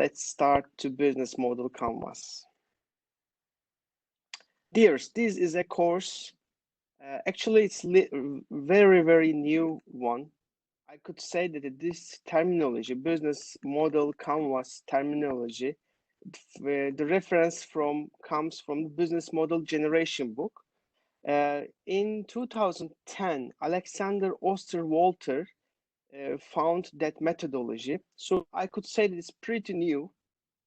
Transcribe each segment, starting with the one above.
Let's start to business model canvas. Dears, this is a course. Actually, it's very new one. I could say that this terminology, business model canvas terminology, the reference comes from the business model generation book. In 2010, Alexander Osterwalder found that methodology. So I could say that it's pretty new.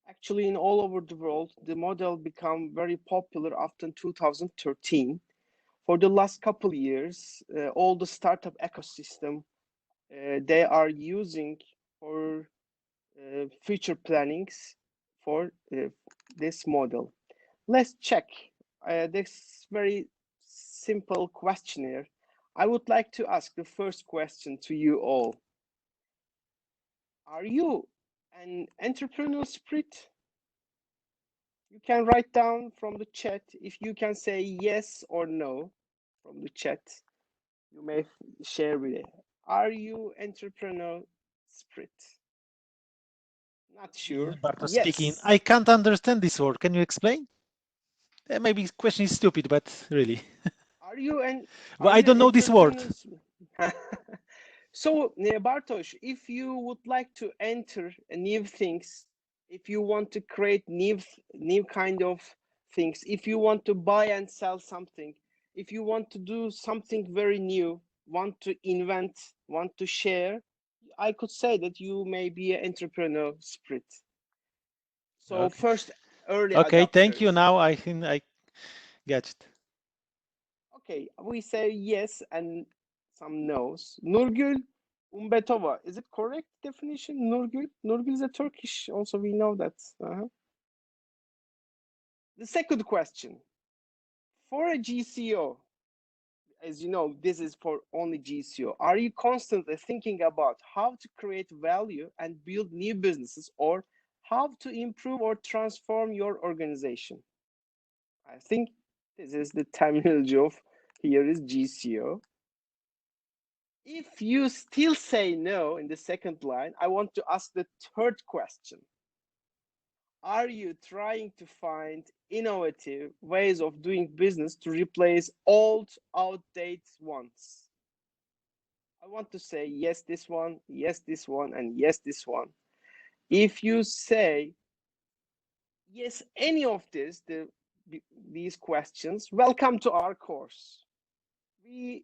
Actually, in all over the world, the model became very popular after 2013. For the last couple of years, all the startup ecosystem they are using for future plannings for this model. Let's check this very simple questionnaire. I would like to ask the first question to you all. Are you an entrepreneurial spirit? You can write down from the chat if you can say yes or no from the chat. You may share with it. Are you entrepreneurial spirit? Not sure. Bartosz Yes. speaking. I can't understand this word. Can you explain? Maybe the question is stupid, but really. Are you an? Well, I don't know this word. So, Bartosz, if you would like to enter new things, if you want to create new kind of things, if you want to buy and sell something, if you want to do something very new, want to invent, want to share, I could say that you may be an entrepreneur spirit. So Okay. first, early Okay, thank you. adopters. Now I think I get it. Okay, we say yes and some no's. Nurgül Umbetova, is it correct definition? Nurgül? Nurgül is a Turkish, also we know that. The second question, for a GCO, as you know, this is for only GCO. Are you constantly thinking about how to create value and build new businesses, or how to improve or transform your organization? I think this is the terminology of here is GCO. If you still say no in the second line, I want to ask the third question. Are you trying to find innovative ways of doing business to replace old, outdated ones? I want to say yes, this one, and yes, this one. If you say yes, any of these questions, welcome to our course. We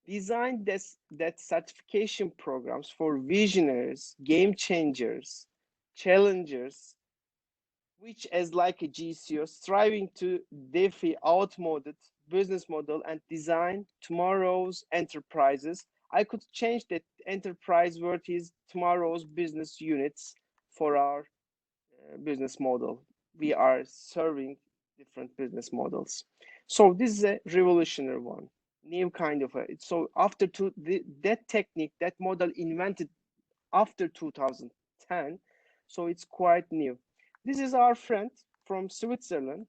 designed that certification programs for visionaries, game changers, challengers, which as like a GCO, striving to defy outmoded business model and design tomorrow's enterprises. I could change that enterprise word is tomorrow's business units for our business model. We are serving different business models. So this is a revolutionary one, new kind of so after that technique, that model invented after 2010, so it's quite new. This is our friend from Switzerland.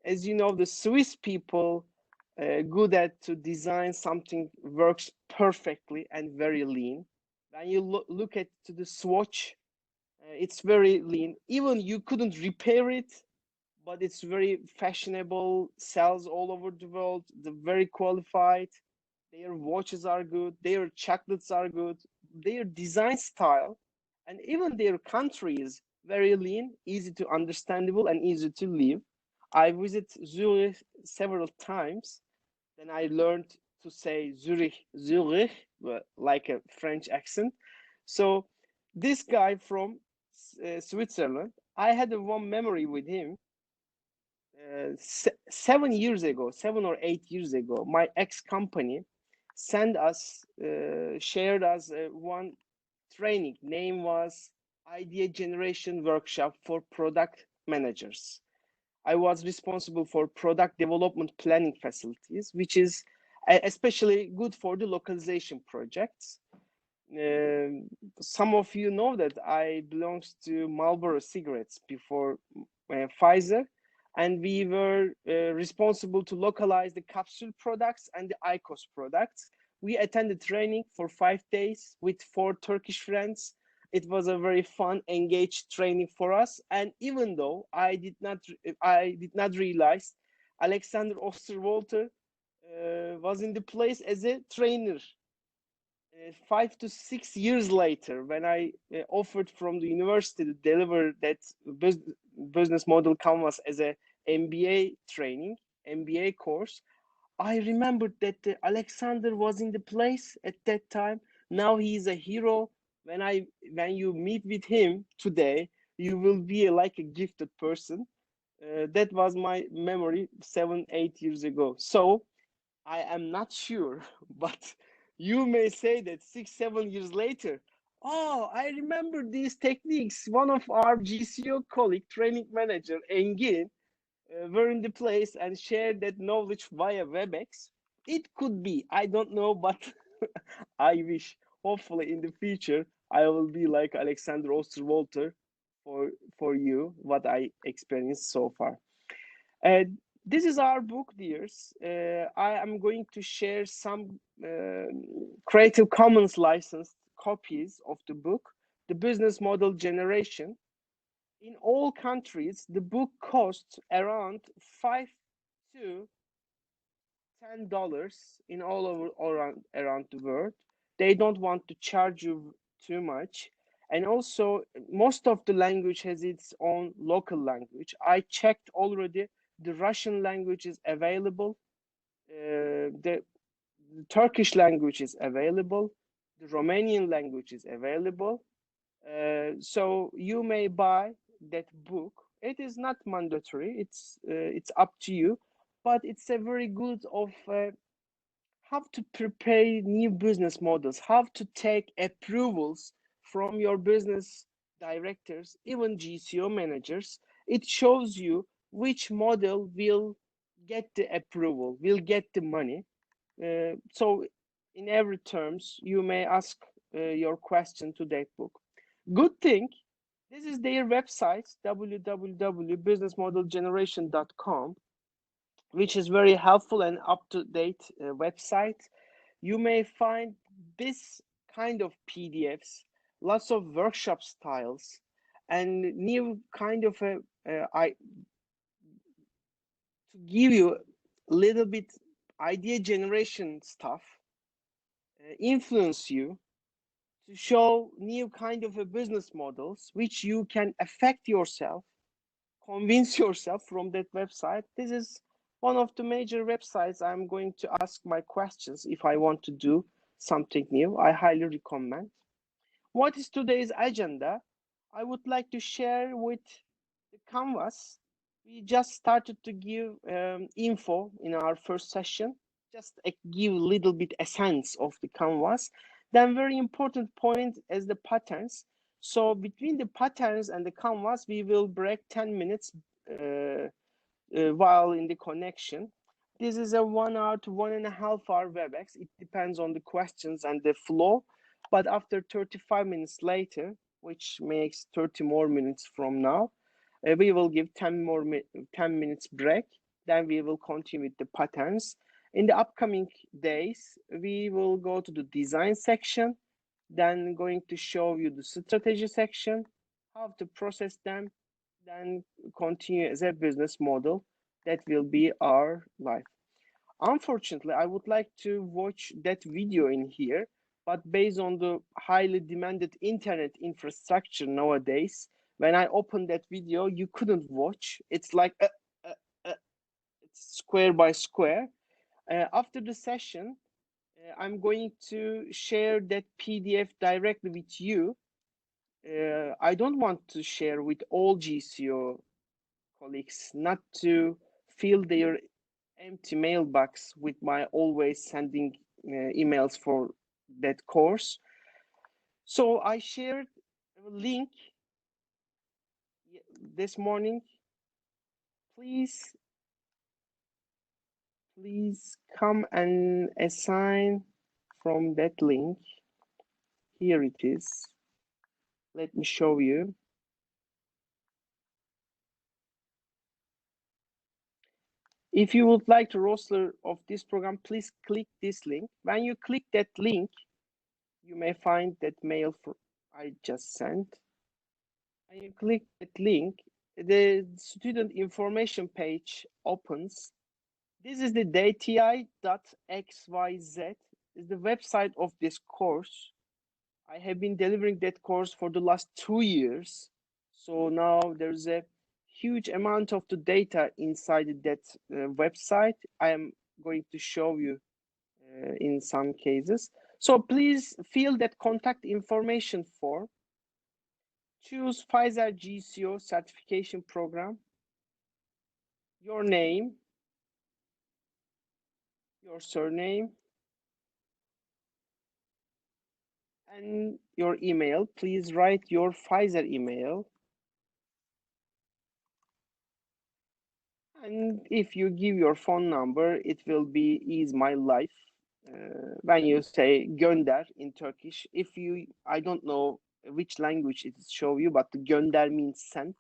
As you know, the Swiss people good at to design something works perfectly and very lean. When you look at to the swatch, it's very lean. Even you couldn't repair it, but it's very fashionable, sells all over the world. They're very qualified. Their watches are good. Their chocolates are good. Their design style and even their country is very lean, easy to understandable, and easy to live. I visit Zurich several times. Then I learned to say Zurich, like a French accent. So this guy from Switzerland, I had one memory with him. 7 years ago, 7 or 8 years ago, my ex-company sent us, shared us one training. Name was Idea Generation Workshop for Product Managers. I was responsible for product development planning facilities, which is especially good for the localization projects. Some of you know that I belonged to Marlboro cigarettes before Pfizer, and we were responsible to localize the capsule products and the IQOS products. We attended training for 5 days with 4 Turkish friends, It was a very fun, engaged training for us. And even though I did not realize Alexander Osterwalder was in the place as a trainer 5 to 6 years later, when I offered from the university to deliver that business model canvas as a MBA training, MBA course. I remembered that Alexander was in the place at that time. Now he is a hero. When you meet with him today, you will be like a gifted person. That was my memory 7, 8 years ago. So I am not sure, but you may say that 6, 7 years later, oh, I remember these techniques. One of our GCO colleague, training manager, Engin, were in the place and shared that knowledge via WebEx. It could be, I don't know, but I wish, hopefully in the future, I will be like Alexander Osterwalder for you, what I experienced so far. Uh, this is our book, dears. I am going to share some Creative Commons licensed copies of the book, The Business Model Generation. In all countries, the book costs around $5 to $10 in all over around the world. They don't want to charge you too much. And also, most of the language has its own local language. I checked already, the Russian language is available, the Turkish language is available, the Romanian language is available. So you may buy that book. It is not mandatory. It's up to you, but it's a very good of how to prepare new business models, how to take approvals from your business directors, even GCO managers. It shows you which model will get the approval, will get the money. So in every terms, you may ask your question to that book. Good thing, this is their website, www.businessmodelgeneration.com, which is very helpful and up-to-date website. You may find this kind of PDFs, lots of workshop styles, and new kind of to give you a little bit idea generation stuff, influence you to show new kind of a business models which you can affect yourself, convince yourself from that website. This is one of the major websites I'm going to ask my questions if I want to do something new. I highly recommend. What is today's agenda? I would like to share with the Canvas. We just started to give info in our first session, just give a little bit a sense of the Canvas. Then very important point is the patterns. So between the patterns and the Canvas, we will break 10 minutes while in the connection. This is a 1 hour to 1.5 hour WebEx. It depends on the questions and the flow. But after 35 minutes later, which makes 30 more minutes from now, we will give 10 minutes break. Then we will continue with the patterns. In the upcoming days, we will go to the design section, then going to show you the strategy section, how to process them, then continue as a business model. That will be our life. Unfortunately, I would like to watch that video in here, but based on the highly demanded internet infrastructure nowadays, when I opened that video, you couldn't watch. It's like it's square by square. After the session, I'm going to share that PDF directly with you. I don't want to share with all GCO colleagues, not to fill their empty mailbox with my always sending emails for that course. So I shared a link this morning. Please come and assign from that link. Here it is. Let me show you. If you would like to roster of this program, please click this link. When you click that link, you may find that mail for I just sent. And you click that link, the student information page opens. This is the dti.xyz, is the website of this course. I have been delivering that course for the last 2 years. So now there's a huge amount of the data inside that website. I am going to show you in some cases. So please fill that contact information form. Choose Pfizer GCO certification program, your name, your surname, and your email. Please write your Pfizer email. And if you give your phone number, it will be ease my life. When you say gönder in Turkish, I don't know which language it show you, but gönder means send.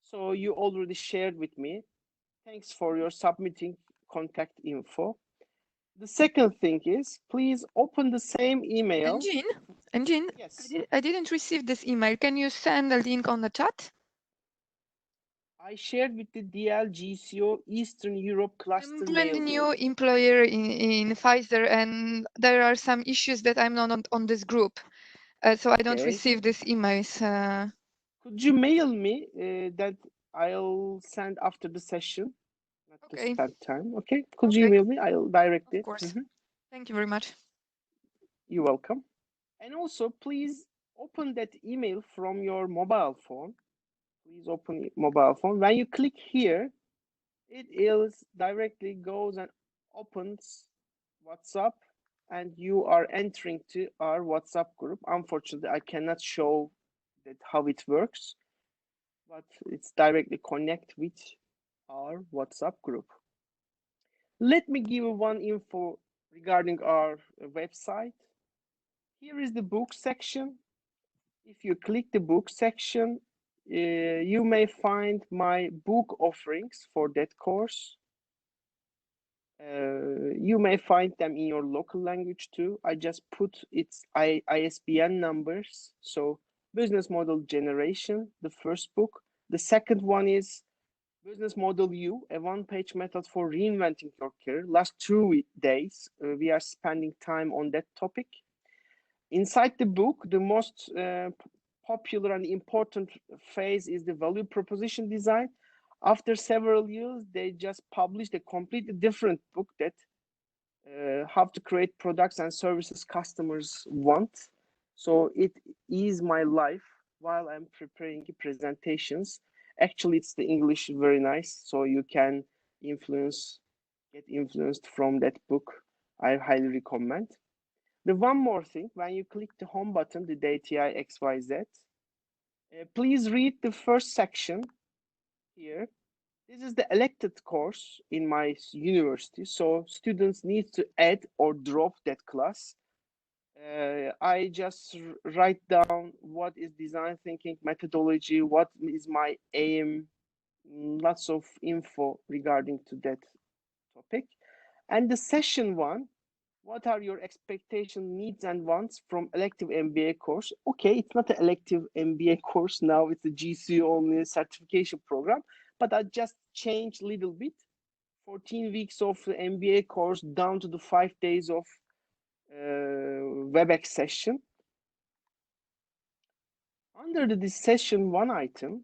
So you already shared with me. Thanks for your submitting contact info. The second thing is, please open the same email. Engin, Yes. I didn't receive this email. Can you send a link on the chat? I shared with the DLGCO Eastern Europe cluster I'm brand mail new group. employer in Pfizer, and there are some issues that I'm not on this group. So I don't receive these emails. Could you mail me that I'll send after the session? Not to Okay. spend time. Okay. Could you email me? I'll direct it. Of course. Thank you very much. You're welcome. And also, please open that email from your mobile phone. Please open your mobile phone. When you click here, it is directly goes and opens WhatsApp, and you are entering to our WhatsApp group. Unfortunately, I cannot show that how it works, but it's directly connect with our WhatsApp group. Let me give you one info regarding our website. Here is the book section. If you click the book section, you may find my book offerings for that course. You may find them in your local language too. I just put its ISBN numbers. So Business Model Generation, the first book. The second one is Business Model U, a one-page method for reinventing your career. Last 2 days, we are spending time on that topic. Inside the book, the most popular and important phase is the value proposition design. After several years, they just published a completely different book that how to create products and services customers want. So it is my life while I'm preparing presentations. Actually, it's the English very nice, so you can get influenced from that book. I highly recommend. The one more thing, when you click the home button, the DTI XYZ, please read the first section here. This is the elected course in my university, so students need to add or drop that class. I just write down what is design thinking methodology, what is my aim, lots of info regarding to that topic. And the session one, what are your expectation, needs, and wants from elective MBA course? Okay, it's not an elective MBA course now, it's a GCO only certification program, but I just changed a little bit. 14 weeks of the MBA course down to the 5 days of WebEx session. Under the session one item,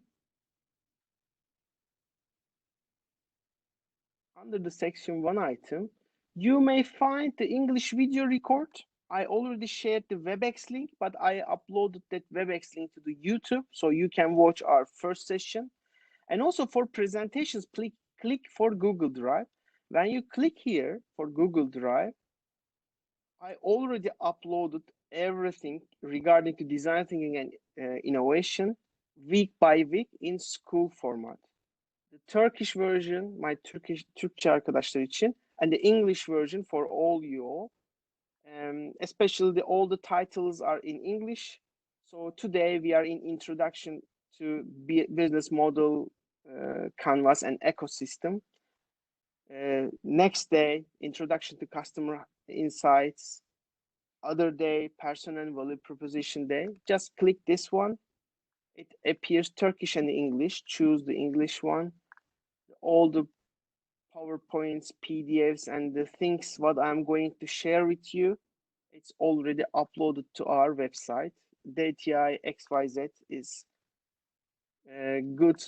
you may find the English video record. I already shared the WebEx link, but I uploaded that WebEx link to the YouTube, so you can watch our first session. And also for presentations, click for Google Drive. When you click here for Google Drive, I already uploaded everything regarding to design thinking and innovation week by week in school format. The Turkish version, my Türkçe arkadaşlar için, and the English version for all you all. Especially all the titles are in English. So today we are in introduction to business model, canvas, and ecosystem. Next day, introduction to customer insights. other day, person and value proposition day. Just click this one. It appears Turkish and English. Choose the English one. All the PowerPoints, PDFs, and the things what I'm going to share with you, it's already uploaded to our website. DTI XYZ is good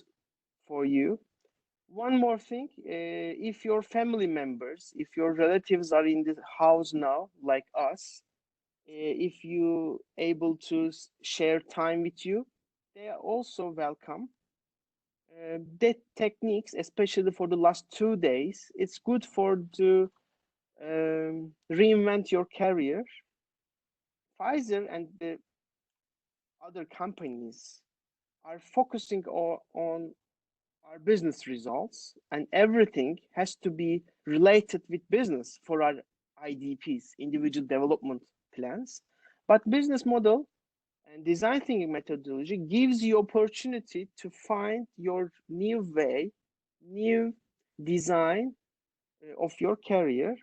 for you. One more thing, if your family members, if your relatives are in the house now, like us, if you able to share time with you, they are also welcome. That techniques, especially for the last 2 days, it's good for to reinvent your career. Pfizer and the other companies are focusing on our business results, and everything has to be related with business for our IDPs, individual development plans. But business model and design thinking methodology gives you opportunity to find your new way, new design of your career.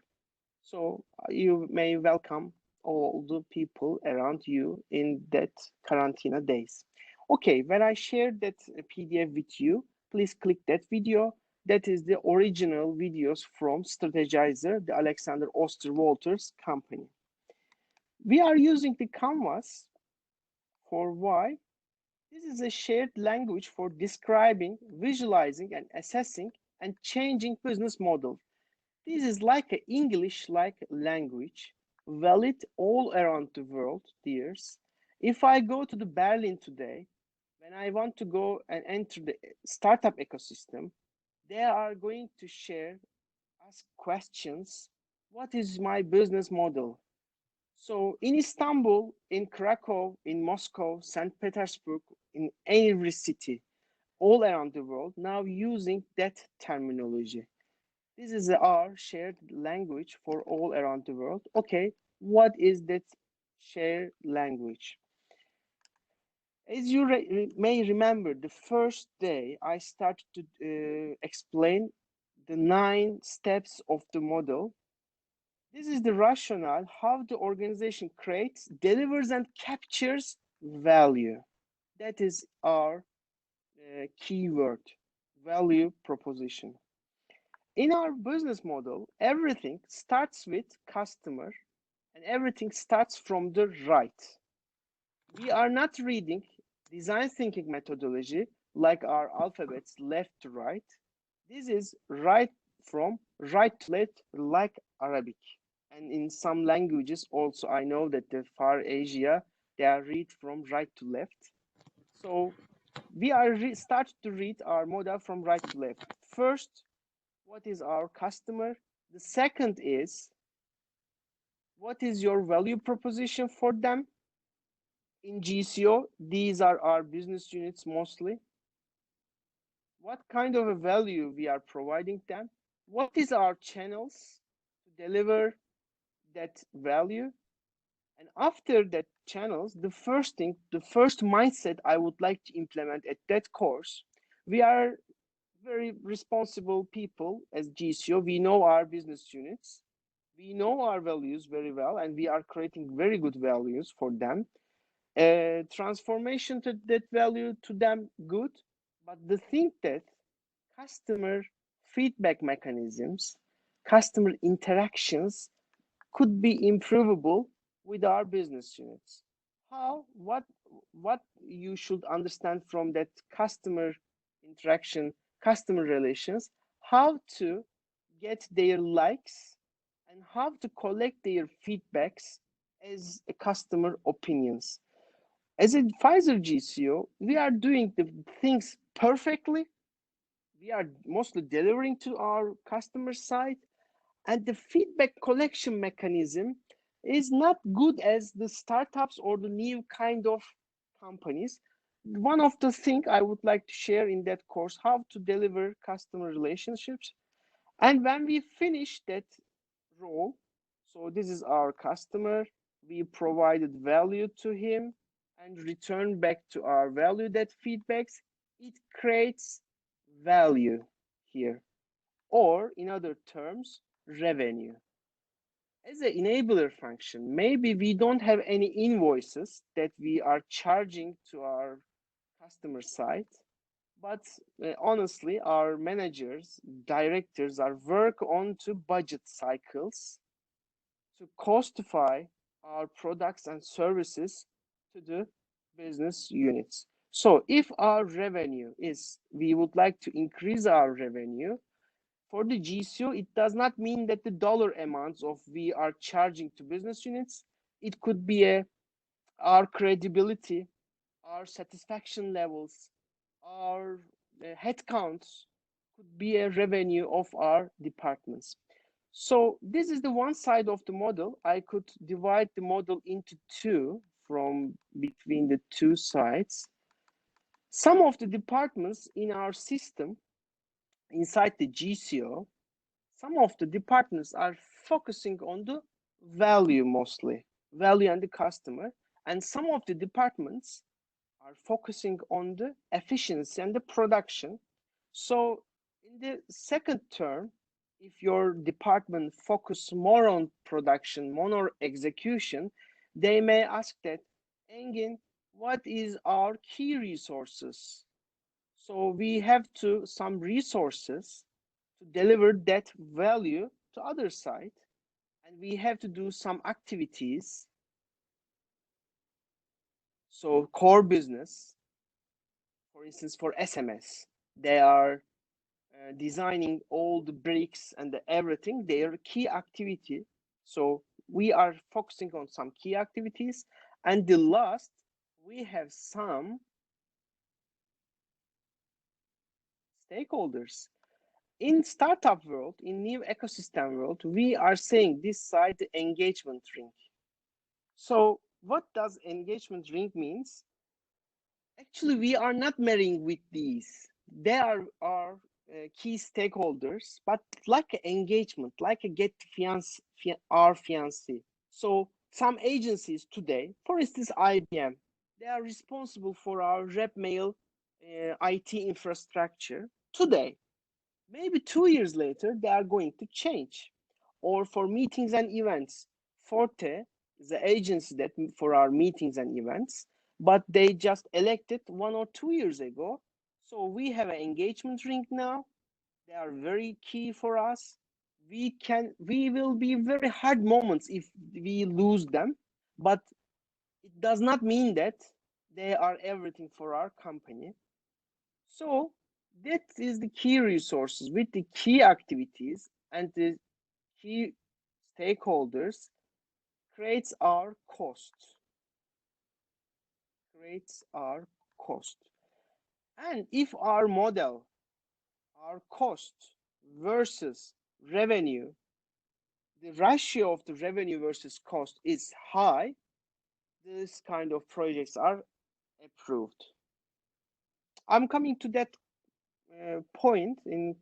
So you may welcome all the people around you in that quarantine days. Okay, when I shared that PDF with you, please click that video. That is the original videos from Strategizer, the Alexander Oster-Walters company. We are using the Canvas for why? This is a shared language for describing, visualizing, and assessing and changing business models. This is like an English-like language, valid all around the world, dears. If I go to the Berlin today, when I want to go and enter the startup ecosystem, they are going to share, ask questions. What is my business model? So in Istanbul, in Krakow, in Moscow, St. Petersburg, in every city, all around the world, now using that terminology. This is our shared language for all around the world. Okay, what is that shared language? As you may remember, the first day I started to explain the 9 steps of the model. This is the rationale how the organization creates, delivers, and captures value. That is our keyword, value proposition. In our business model, everything starts with customer and everything starts from the right. We are not reading design thinking methodology like our alphabets left to right. This is right from right to left like Arabic. And in some languages also, I know that the Far Asia, they are read from right to left. So we are start to read our model from right to left. First, what is our customer? The second is, what is your value proposition for them? In GCO, these are our business units mostly. What kind of a value we are providing them? What is our channels to deliver that value? And after that channels, the first thing, the first mindset I would like to implement at that course, we are very responsible people as GCO. We know our business units. We know our values very well, and we are creating very good values for them. Transformation to that value to them, good. But the thing that customer feedback mechanisms, customer interactions could be improvable with our business units. How, what you should understand from that customer interaction, customer relations, how to get their likes and how to collect their feedbacks as a customer opinions. As a Pfizer GCO, we are doing the things perfectly. We are mostly delivering to our customer side, and the feedback collection mechanism is not good as the startups or the new kind of companies. One of the things I would like to share in that course, how to deliver customer relationships. And when we finish that role, so this is our customer, we provided value to him and return back to our value that feedbacks, it creates value here, or in other terms, revenue. as an enabler function. Maybe we don't have any invoices that we are charging to our customer side, but honestly, our managers, directors are work on to budget cycles to costify our products and services to the business units. So if our revenue is, we would like to increase our revenue, for the GCO, it does not mean that the dollar amounts of we are charging to business units. It could be our credibility, our satisfaction levels, our headcounts could be a revenue of our departments. So this is the one side of the model. I could divide the model into two from between the two sides. Some of the departments in our system inside the GCO, some of the departments are focusing on the value mostly, value and the customer, and some of the departments are focusing on the efficiency and the production. So in the second term, if your department focus more on production, more on execution, they may ask that, Engin, what is our key resources? So we have to some resources to deliver that value to other side, and we have to do some activities. So core business, for instance, for SMS, they are designing all the bricks and everything, their key activity. So we are focusing on some key activities. And the last, we have some stakeholders. In startup world, in new ecosystem world, we are saying this side the engagement ring. So what does engagement ring means? Actually, we are not marrying with these. They are our key stakeholders, but like engagement, like a get fiance, our fiancé. So some agencies today, for instance, IBM, they are responsible for our rep mail IT infrastructure today. Maybe 2 years later, they are going to change. Or for meetings and events, Forte is the agency that for our meetings and events, but they just elected 1 or 2 years ago. So we have an engagement ring now. They are very key for us. We will be very hard moments if we lose them, but it does not mean that they are everything for our company. So that is the key resources with the key activities and the key stakeholders creates our cost. And if our model, our cost versus revenue, the ratio of the revenue versus cost is high, this kind of projects are approved. I'm coming to that point in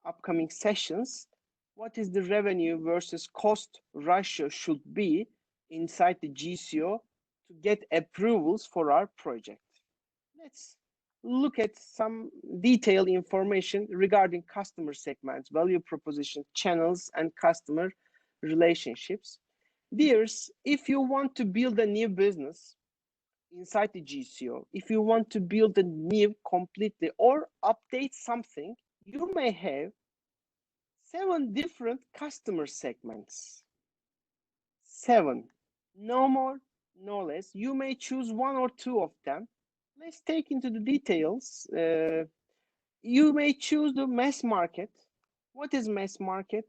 upcoming sessions. What is the revenue versus cost ratio should be inside the GCO to get approvals for our project? Let's look at some detailed information regarding customer segments, value proposition, channels, and customer relationships. Dears, if you want to build a new business inside the GCO, if you want to build a new completely or update something, you may have 7 different customer segments. 7, no more, no less. You may choose 1 or 2 of them. Let's take into the details. You may choose the mass market. What is mass market?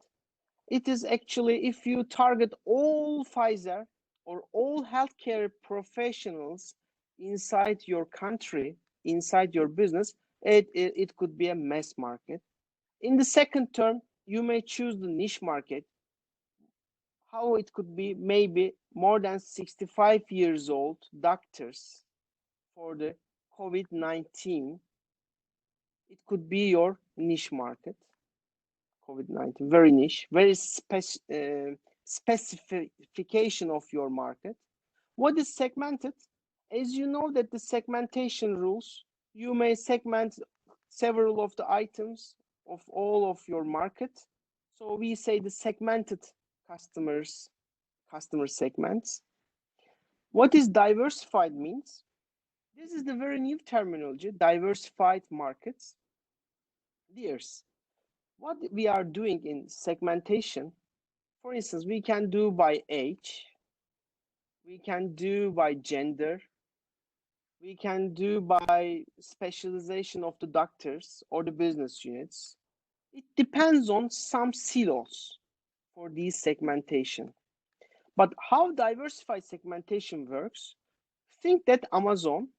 It is actually if you target all Pfizer or all healthcare professionals inside your country, inside your business, it could be a mass market. In the second term, you may choose the niche market. How it could be maybe more than 65 years old doctors for the COVID-19. It could be your niche market. COVID-19, very niche, very specification of your market. What is segmented? As you know that the segmentation rules, you may segment several of the items of all of your market. So we say the segmented customers customer segments. What is diversified means? This is the very new terminology, diversified markets. Dears, what we are doing in segmentation, for instance, we can do by age, we can do by gender, we can do by specialization of the doctors or the business units. It depends on some silos for these segmentation. But how diversified segmentation works, think that Amazon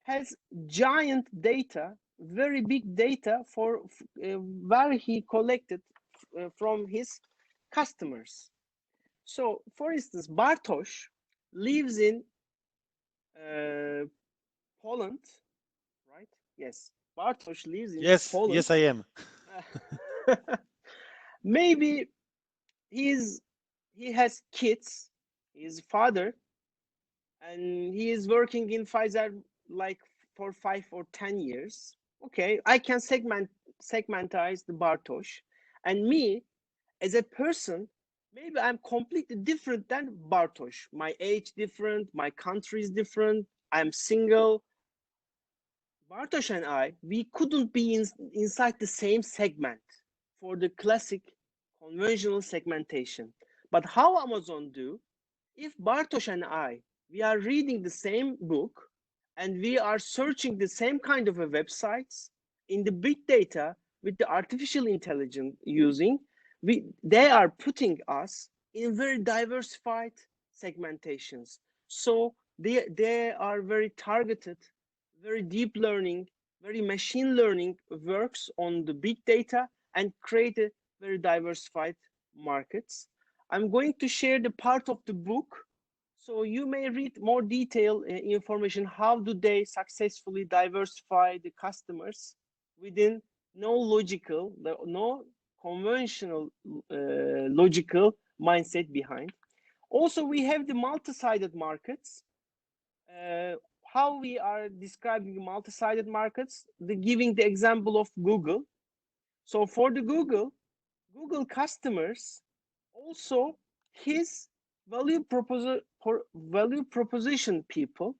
has giant data, very big data for where he collected from his customers. So, for instance, Bartosz lives in Poland, right? Yes, Bartosz lives in Poland. Yes, I am. Maybe he has kids, his father, and he is working in Pfizer like for 5 or 10 years. Okay, I can segmentize the Bartosz, and me as a person, maybe I'm completely different than Bartosz. My age different, my country is different, I'm single. Bartosz and I, we couldn't be inside the same segment for the classic conventional segmentation. But how Amazon do, if Bartosz and I, we are reading the same book and we are searching the same kind of a websites in the big data with the artificial intelligence using, they are putting us in very diversified segmentations. So they are very targeted, very deep learning, very machine learning works on the big data and create a very diversified markets. I'm going to share the part of the book so you may read more detailed information. How do they successfully diversify the customers within no conventional logical mindset behind. Also, we have the multi-sided markets. How we are describing multi-sided markets, giving the example of Google. So for the Google customers, also his value proposition people,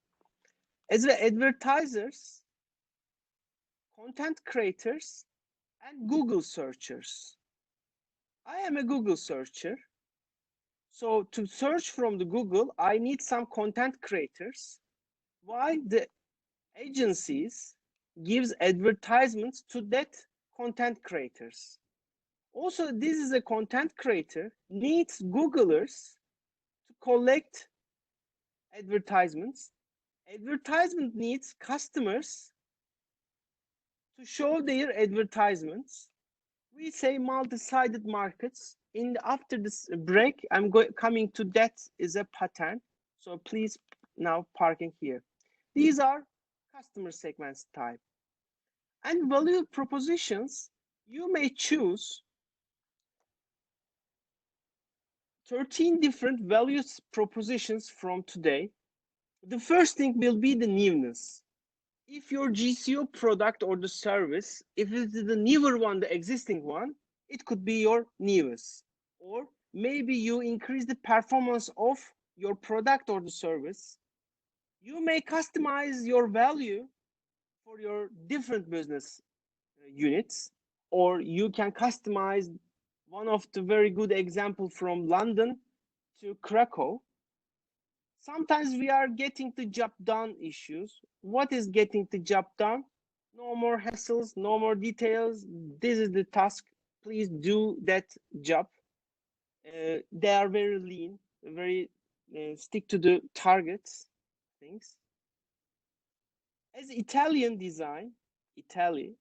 as the advertisers, content creators, and Google searchers. I am a Google searcher. So to search from the Google, I need some content creators. Why the agencies gives advertisements to that content creators. Also, this is a content creator needs Googlers to collect advertisements. Advertisement needs customers to show their advertisements. We say multi-sided markets. After this break, I'm coming to that is a pattern. So please now parking here. These are customer segments type. And value propositions, you may choose 13 different values propositions from today. The first thing will be the newness. If your GCO product or the service, if it is the newer one, the existing one, it could be your newest. Or maybe you increase the performance of your product or the service. You may customize your value for your different business units, or you can customize one of the very good example from London to Krakow. Sometimes we are getting the job done issues. What is getting the job done? No more hassles, no more details. This is the task. Please do that job. They are very lean, very stick to the targets things. As Italian design, Italy,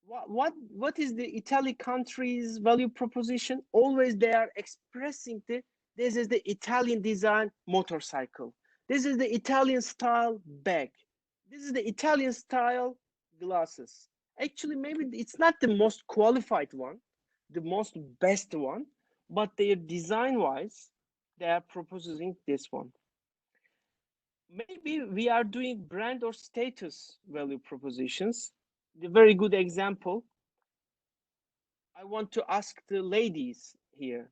what is the Italy country's value proposition? Always they are expressing this is the Italian design motorcycle. This is the Italian style bag. This is the Italian style glasses. Actually, maybe it's not the most qualified one, the most best one, but their design wise, they are proposing this one. Maybe we are doing brand or status value propositions. The very good example, I want to ask the ladies here.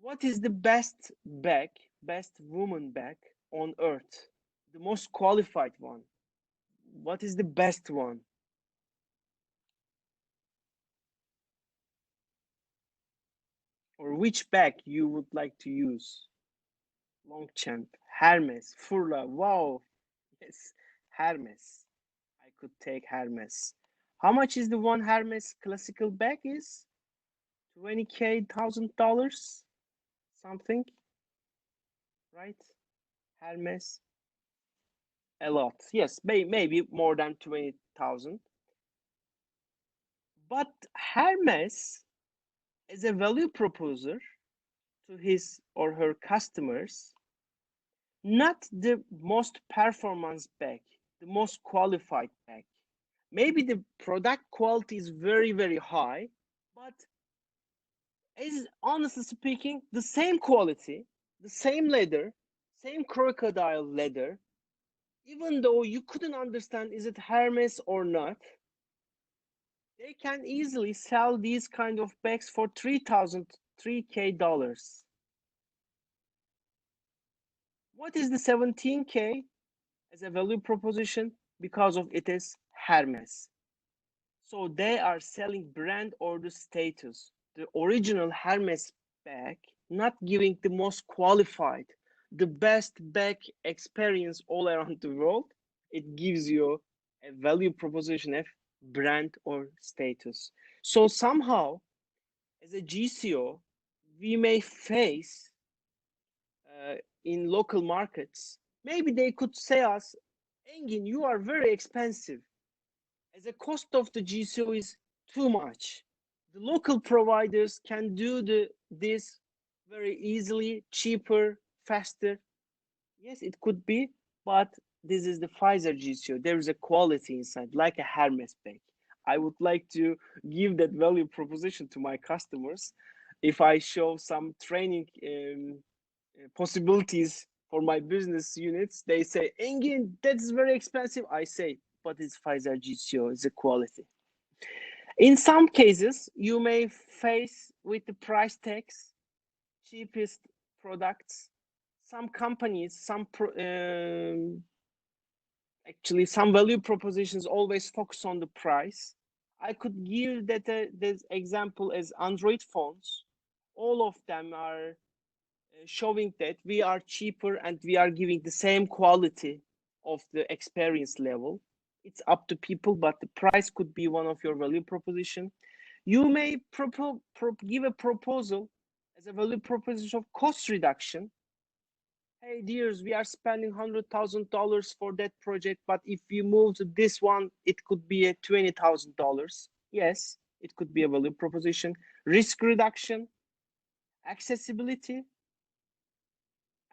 What is the best back, best woman back on earth? The most qualified one. What is the best one? Or which bag you would like to use? Longchamp, Hermes, Furla. Wow. Yes, Hermes. I could take Hermes. How much is the one Hermes classical bag is? $20K, $1,000, something, right? Hermes, a lot. Yes, maybe more than 20,000. But Hermes, as a value proposer to his or her customers, not the most performance bag, the most qualified bag. Maybe the product quality is very, very high, but is honestly speaking, the same quality, the same leather, same crocodile leather, even though you couldn't understand is it Hermes or not, they can easily sell these kind of bags for $3K. What is the 17K as a value proposition? Because of it is Hermes. So they are selling brand order status. The original Hermes bag, not giving the most qualified, the best bag experience all around the world. It gives you a value proposition of brand or status. So somehow, as a GCO, we may face in local markets, maybe they could say us, Engin, you are very expensive. As a cost of the GCO is too much. The local providers can do this very easily, cheaper, faster. Yes, it could be, but this is the Pfizer GCO. There is a quality inside, like a Hermes bag. I would like to give that value proposition to my customers. If I show some training possibilities for my business units, they say, Engin, that's very expensive. I say, but it's Pfizer GCO, it's a quality. In some cases, you may face with the price tags, cheapest products. Some companies, actually some value propositions always focus on the price. I could give that this example as Android phones. All of them are showing that we are cheaper and we are giving the same quality of the experience level. It's up to people, but the price could be one of your value proposition. You may give a proposal as a value proposition of cost reduction. Hey, dears, we are spending $100,000 for that project, but if we move to this one, it could be a $20,000. Yes, it could be a value proposition. Risk reduction, accessibility,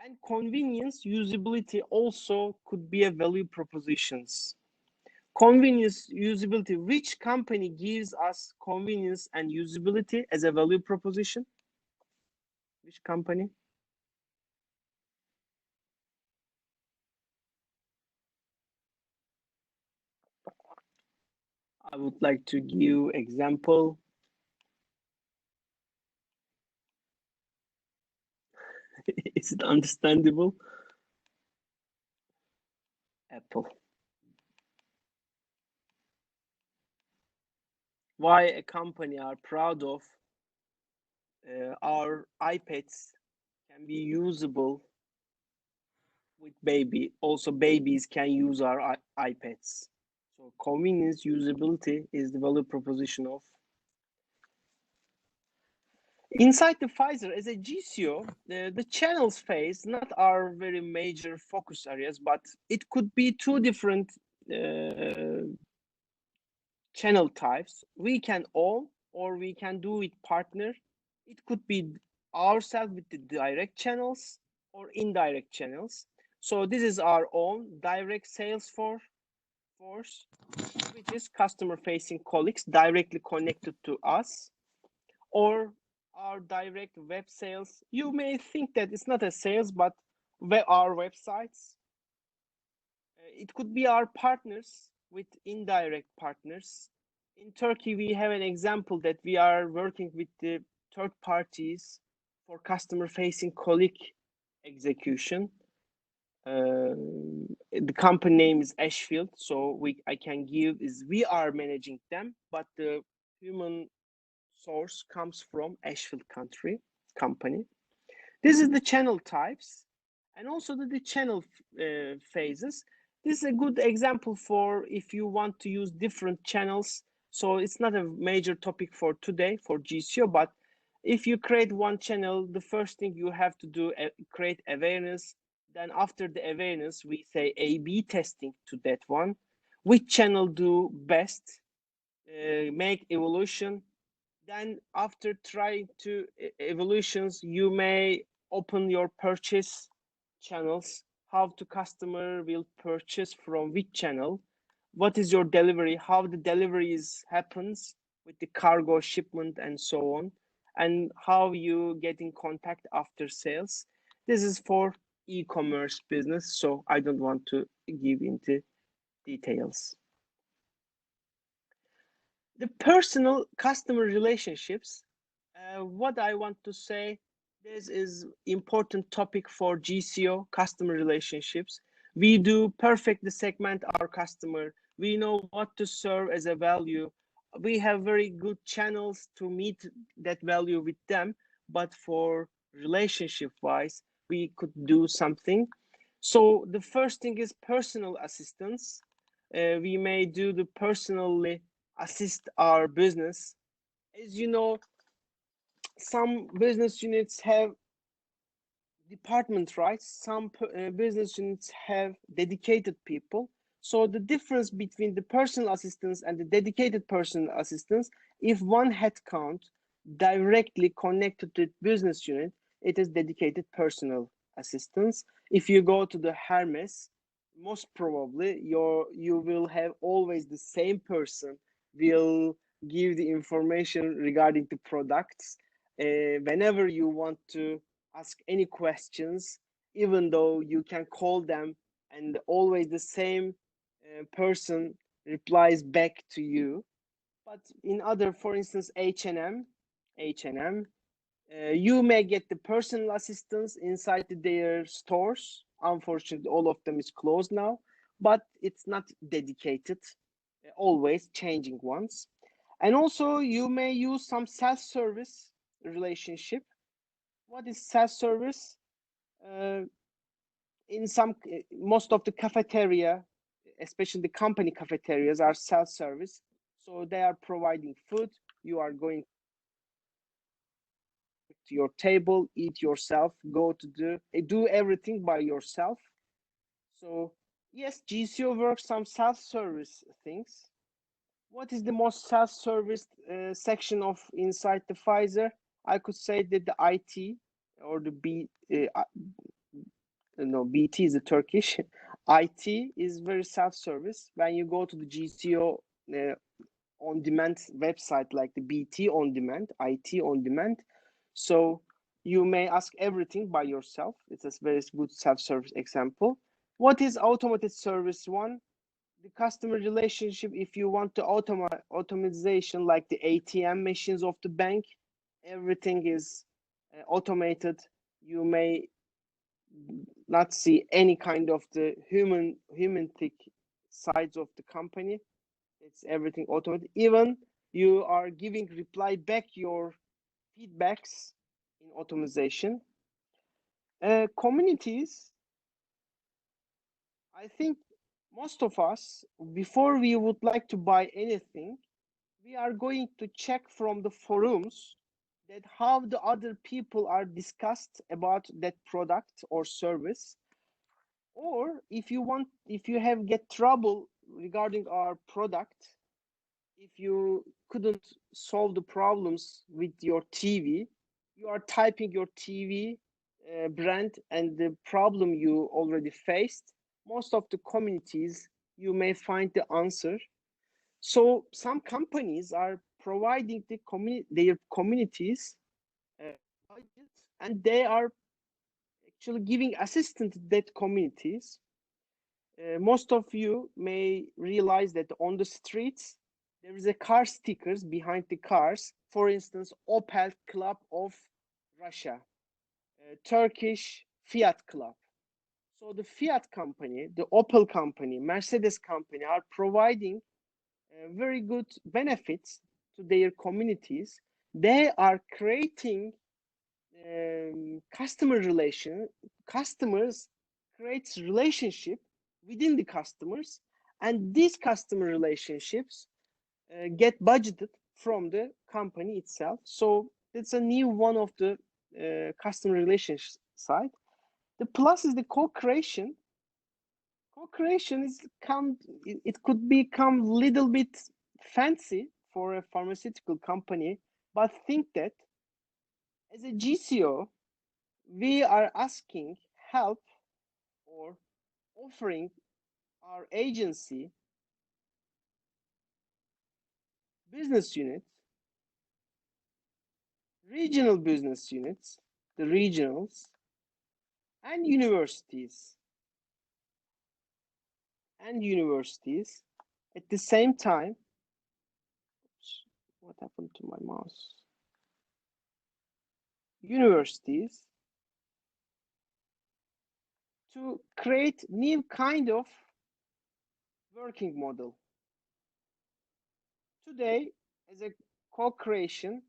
and convenience, usability also could be a value propositions. Convenience, usability, which company gives us convenience and usability as a value proposition? Which company? I would like to give example. Is it understandable? Apple. Why a company are proud of our iPads can be usable with baby. Also, babies can use our iPads. So convenience, usability is the value proposition of. Inside the Pfizer, as a GCO, the channels phase not our very major focus areas, but it could be two different channel types. We can own or we can do with partner. It could be ourselves with the direct channels or indirect channels. So this is our own direct sales force, which is customer facing colleagues directly connected to us, or our direct web sales. You may think that it's not a sales, but our websites. It could be our partners with indirect partners. In Turkey, we have an example that we are working with the third parties for customer-facing colleague execution. The company name is Ashfield, so I can give is we are managing them, but the human source comes from Ashfield company. This is the channel types and also the channel phases. This is a good example for if you want to use different channels. So it's not a major topic for today for GCO, but if you create one channel, the first thing you have to do create awareness. Then after the awareness, we say A/B testing to that one. Which channel do best? Make evolution. Then after trying to evolutions, you may open your purchase channels. How the customer will purchase from which channel? What is your delivery? How the deliveries happens with the cargo shipment and so on, and how you get in contact after sales. This is for e-commerce business, so I don't want to give into details. The personal customer relationships, what I want to say, this is important topic for GCO, customer relationships. We do perfectly segment our customer. We know what to serve as a value. We have very good channels to meet that value with them, but for relationship wise, we could do something. So the first thing is personal assistance. We may do the personally assist our business. As you know, some business units have department rights, some business units have dedicated people. So the difference between the personal assistance and the dedicated personal assistance, if one headcount directly connected to the business unit, it is dedicated personal assistance. If you go to the Hermes, most probably you will have always the same person will give the information regarding the products. Whenever you want to ask any questions, even though you can call them and always the same person replies back to you. But in other, for instance, H&M, you may get the personal assistance inside their stores. Unfortunately, all of them is closed now, but it's not dedicated, always changing ones. And also you may use some self-service relationship. What is self-service? In most of the cafeteria, especially the company cafeterias, are self-service. So they are providing food. You are going to your table, eat yourself, go to do everything by yourself. So yes, GCO works some self-service things. What is the most self-service section of inside the Pfizer? I could say that the IT or the BT is a Turkish. IT is very self-service. When you go to the GCO on-demand website like the BT on-demand, IT on-demand, so you may ask everything by yourself. It's a very good self-service example. What is automated service one? The customer relationship, if you want to automation like the ATM machines of the bank, everything is automated. You may not see any kind of the human-thick sides of the company. It's everything automated. Even you are giving reply back your feedbacks in automation. Communities, I think most of us, before we would like to buy anything, we are going to check from the forums that how the other people are discussed about that product or service. Or if you have get trouble regarding our product, if you couldn't solve the problems with your TV, you are typing your TV brand and the problem you already faced. Most of the communities, you may find the answer. So some companies are providing their communities budget, and they are actually giving assistance to that communities. Most of you may realize that on the streets, there is a car stickers behind the cars. For instance, Opel Club of Russia. Turkish Fiat Club. So the Fiat company, the Opel company, Mercedes company are providing very good benefits to their communities. They are creating customers creates relationship within the customers, and these customer relationships get budgeted from the company itself. So it's a new one of the customer relations side. The plus is the co-creation. Co-creation is it could become a little bit fancy for a pharmaceutical company, but think that as a GCO, we are asking help or offering our agency, business units, regional business units, the regionals, and universities at the same time. What happened to my mouse? Universities to create new kind of working model. Today, as a co-creation,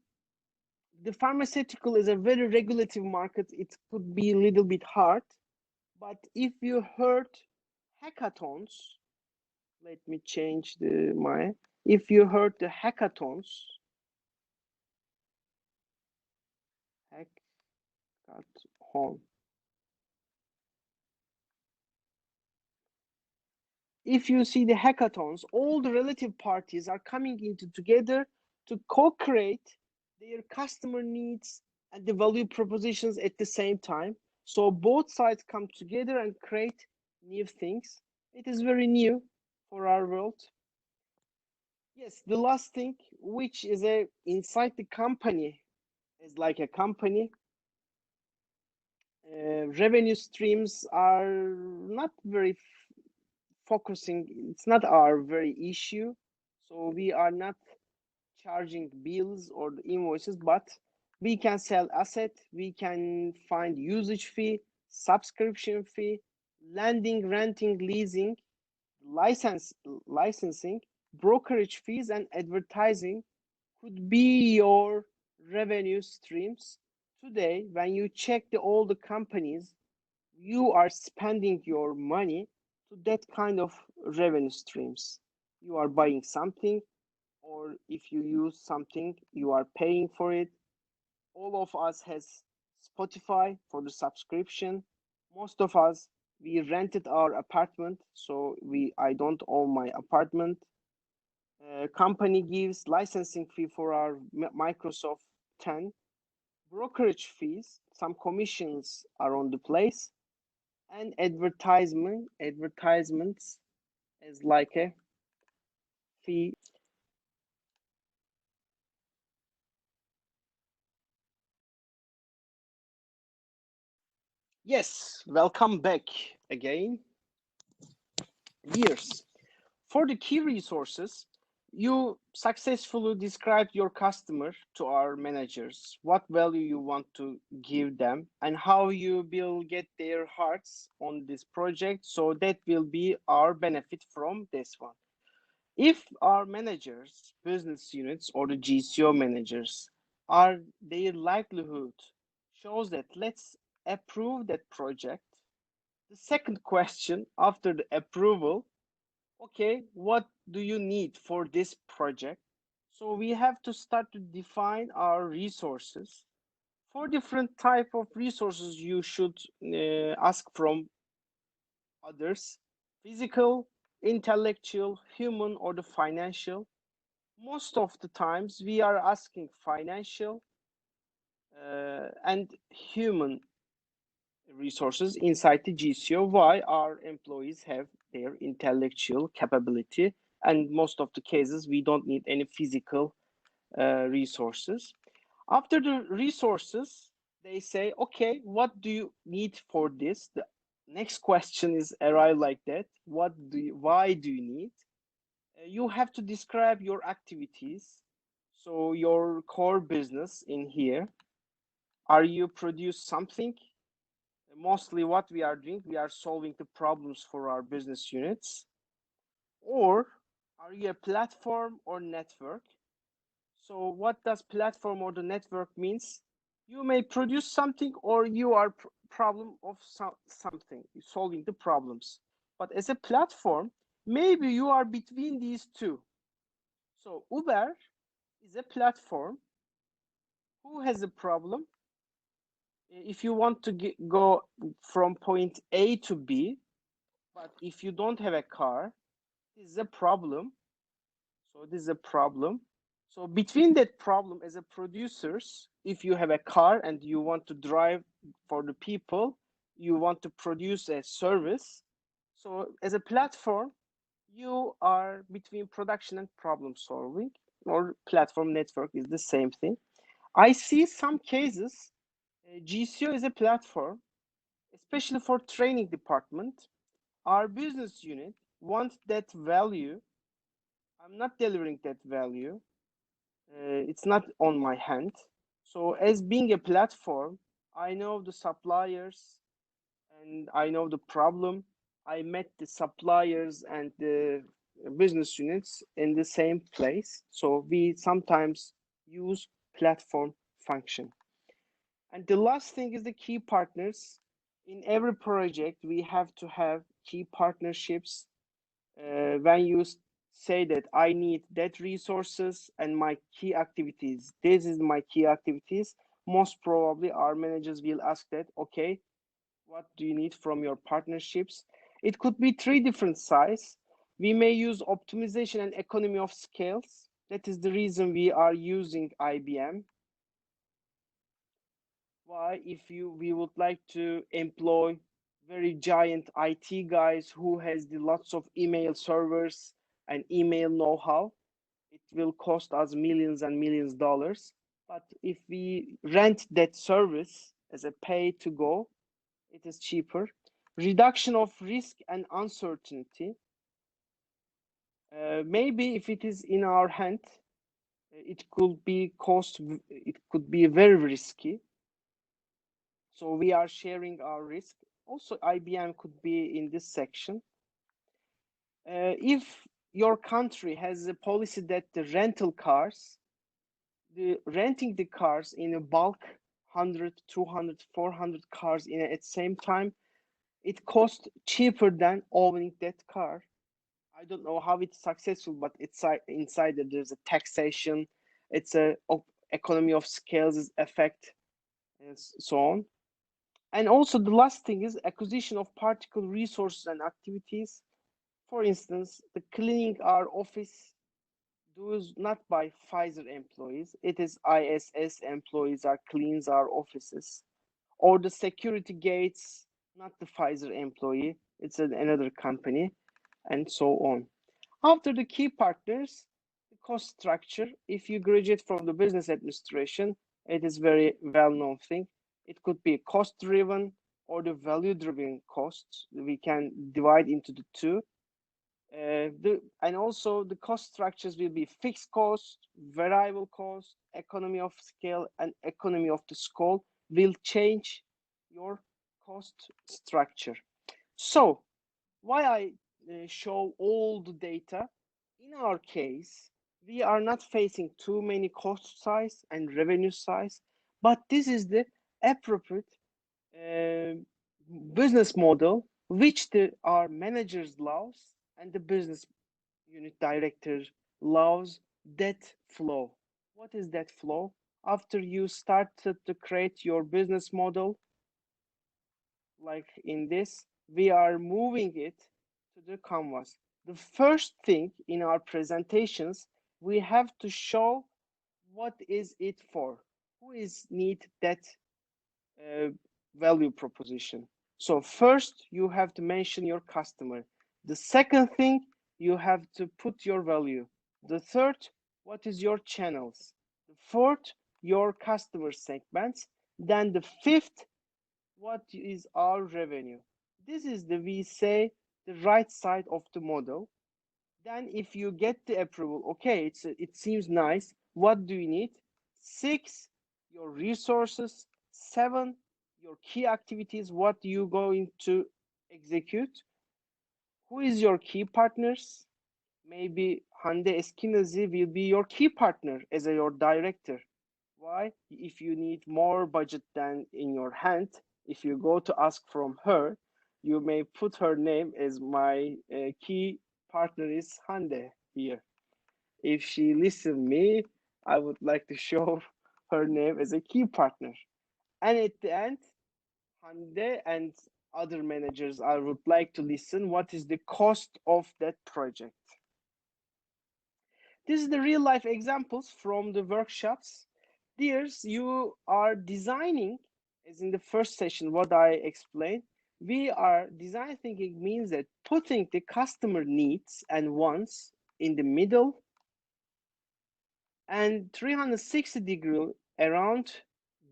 the pharmaceutical is a very regulative market. It could be a little bit hard, but if you heard hackathons, let me change if you heard the hackathons, if you see the hackathons, all the relative parties are coming into together to co-create their customer needs and the value propositions at the same time. So both sides come together and create new things. It is very new for our world. Yes, the last thing, which is inside the company, is like a company. Revenue streams are not very focusing. It's not our very issue. So we are not charging bills or the invoices, but we can sell asset, we can find usage fee, subscription fee, lending, renting, leasing, licensing, brokerage fees, and advertising could be your revenue streams. Today, when you check all the companies, you are spending your money to that kind of revenue streams. You are buying something, or if you use something, you are paying for it. All of us has Spotify for the subscription. Most of us, we rented our apartment, so I don't own my apartment. Company gives licensing fee for our Microsoft 10. Brokerage fees, some commissions are on the place, and advertisements is like a fee. Yes, welcome back again. Years. For the key resources, you successfully described your customer to our managers, what value you want to give them, and how you will get their hearts on this project. So that will be our benefit from this one. If our managers, business units, or the GCO managers are their livelihood shows that let's approve that project. The second question after the approval, okay, what do you need for this project? So we have to start to define our resources. For different type of resources, you should ask from others: physical, intellectual, human, or the financial. Most of the times we are asking financial and human resources inside the GCO. Why? Our employees have their intellectual capability, and most of the cases we don't need any physical resources. After the resources, they say, okay, what do you need for this? The next question is arrive like that. Why do you need? You have to describe your activities. So your core business in here, are you produce something mostly what we are doing, we are solving the problems for our business units? Or are you a platform or network? So what does platform or the network means? You may produce something or you are problem of something, solving the problems. But as a platform, maybe you are between these two. So Uber is a platform. Who has a problem? If you want to go from point A to B, but if you don't have a car, this is a problem. So this is a problem. So between that problem as a producers, if you have a car and you want to drive for the people, you want to produce a service. So as a platform, you are between production and problem solving, or platform network is the same thing. I see some cases, GCO is a platform, especially for training department. Our business unit wants that value. I'm not delivering that value. It's not on my hand. So as being a platform, I know the suppliers and I know the problem. I met the suppliers and the business units in the same place. So we sometimes use platform function. And the last thing is the key partners. In every project, we have to have key partnerships. When you say that I need that resources and my key activities, this is my key activities, most probably our managers will ask that, okay, what do you need from your partnerships? It could be 3 different size. We may use optimization and economy of scales. That is the reason we are using IBM. Why? If we would like to employ very giant IT guys who has the lots of email servers and email know-how, it will cost us millions and millions of dollars. But if we rent that service as a pay to go, it is cheaper. Reduction of risk and uncertainty. Maybe if it is in our hand, it could be very risky. So we are sharing our risk. Also, IBM could be in this section. If your country has a policy that the rental cars, renting the cars in a bulk, 100, 200, 400 cars at the same time, it costs cheaper than owning that car. I don't know how it's successful, but it's inside that there's a taxation, it's a economy of scales effect, and so on. And also the last thing is acquisition of particular resources and activities. For instance, the cleaning our office does not by Pfizer employees. It is ISS employees are cleans our offices. Or the security gates, not the Pfizer employee. It's another company, and so on. After the key partners, the cost structure. If you graduate from the business administration, it is very well-known thing. It could be cost-driven or the value-driven costs. We can divide into the two. And also the cost structures will be fixed cost, variable cost, economy of scale, and economy of the scope will change your cost structure. So why I show all the data? In our case, we are not facing too many cost size and revenue size, but this is the appropriate business model which our managers loves and the business unit director loves, that flow. What is that flow? After you started to create your business model, like in this, we are moving it to the canvas. The first thing in our presentations, we have to show what is it for, who is need that value proposition. So first you have to mention your customer. The second thing, you have to put your value. The third, what is your channels? The fourth, your customer segments. Then the fifth, what is our revenue? This is we say the right side of the model. Then if you get the approval, okay, it seems nice. What do you need? 6, your resources. 7, your key activities, what you going to execute, who is your key partners. Maybe Hande Eskinazi will be your key partner as your director. Why? If you need more budget than in your hand, if you go to ask from her, you may put her name as my key partner is Hande here. If she listen me, I would like to show her name as a key partner. And at the end, Hande and other managers, I would like to listen what is the cost of that project. This is the real life examples from the workshops. Dears, you are designing, as in the first session, what I explained. We are design thinking means that putting the customer needs and wants in the middle and 360-degree around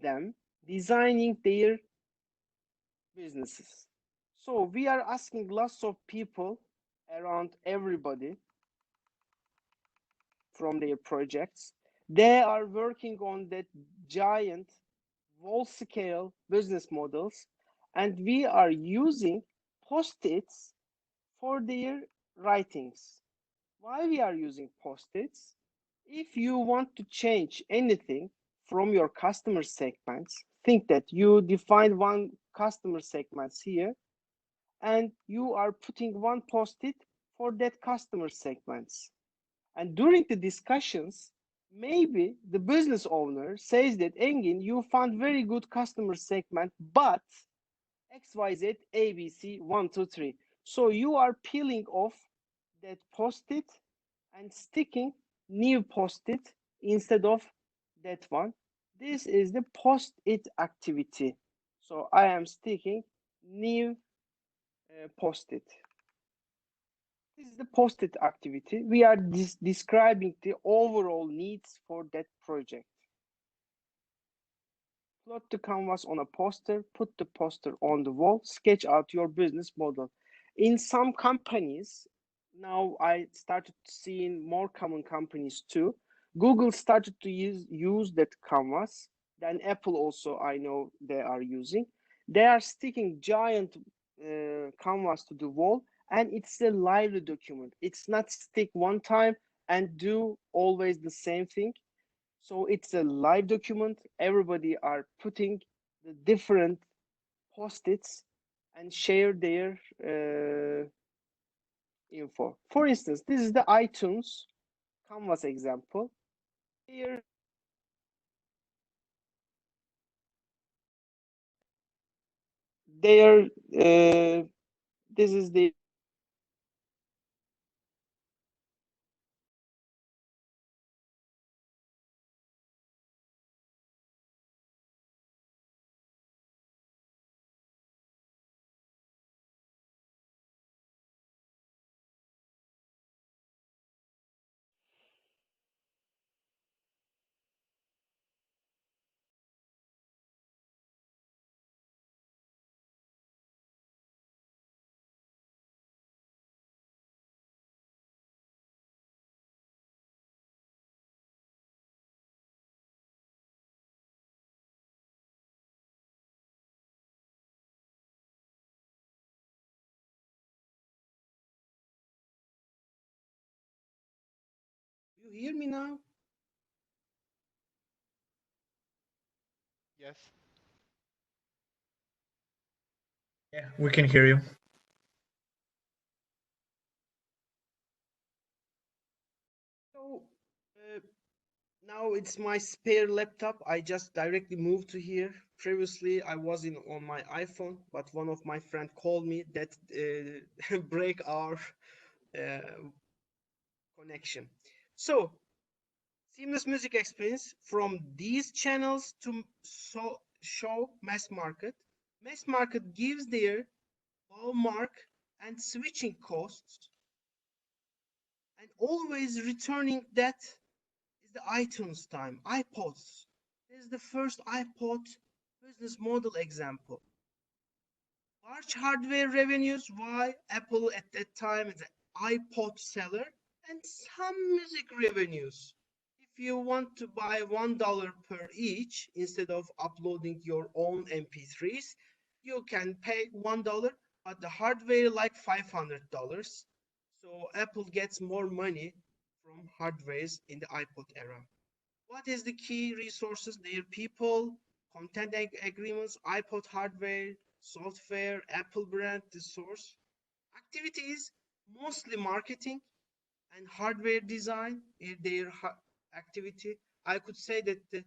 them, designing their businesses. So we are asking lots of people around everybody from their projects. They are working on that giant wall scale business models, and we are using post-its for their writings. Why we are using post-its? If you want to change anything from your customer segments, think that you define one customer segments here, and you are putting one post-it for that customer segments. And during the discussions, maybe the business owner says that, Engin, you found very good customer segment, but XYZ, ABC, 1, 2, 3. So you are peeling off that post-it and sticking new post-it instead of that one. This is the post-it activity. So I am sticking new post-it. This is the post-it activity. We are describing the overall needs for that project. Plot the canvas on a poster, put the poster on the wall, sketch out your business model. In some companies, now I started seeing more common companies too. Google started to use that canvas. Then Apple also, I know they are using. They are sticking giant canvas to the wall, and it's a lively document. It's not stick one time and do always the same thing. So it's a live document. Everybody are putting the different post-its and share their info. For instance, this is the iTunes Canvas example. Here, this is the you hear me now? Yes. Yeah, we can hear you. So now it's my spare laptop. I just directly moved to here. Previously, I was on my iPhone, but one of my friend called me that break our connection. So seamless music experience from these channels to show mass market. Mass market gives their hallmark and switching costs, and always returning that is the iTunes time, iPods. This is the first iPod business model example. Large hardware revenues, why Apple at that time is an iPod seller, and some music revenues. If If you want to buy $1 per each instead of uploading your own MP3s, you can pay $1, but the hardware like $500. So Apple gets more money from hardwares in the iPod era. What is the key resources? Their people, content agreements, iPod hardware, software, Apple brand, the source. Activities, mostly marketing and hardware design, their activity. I could say that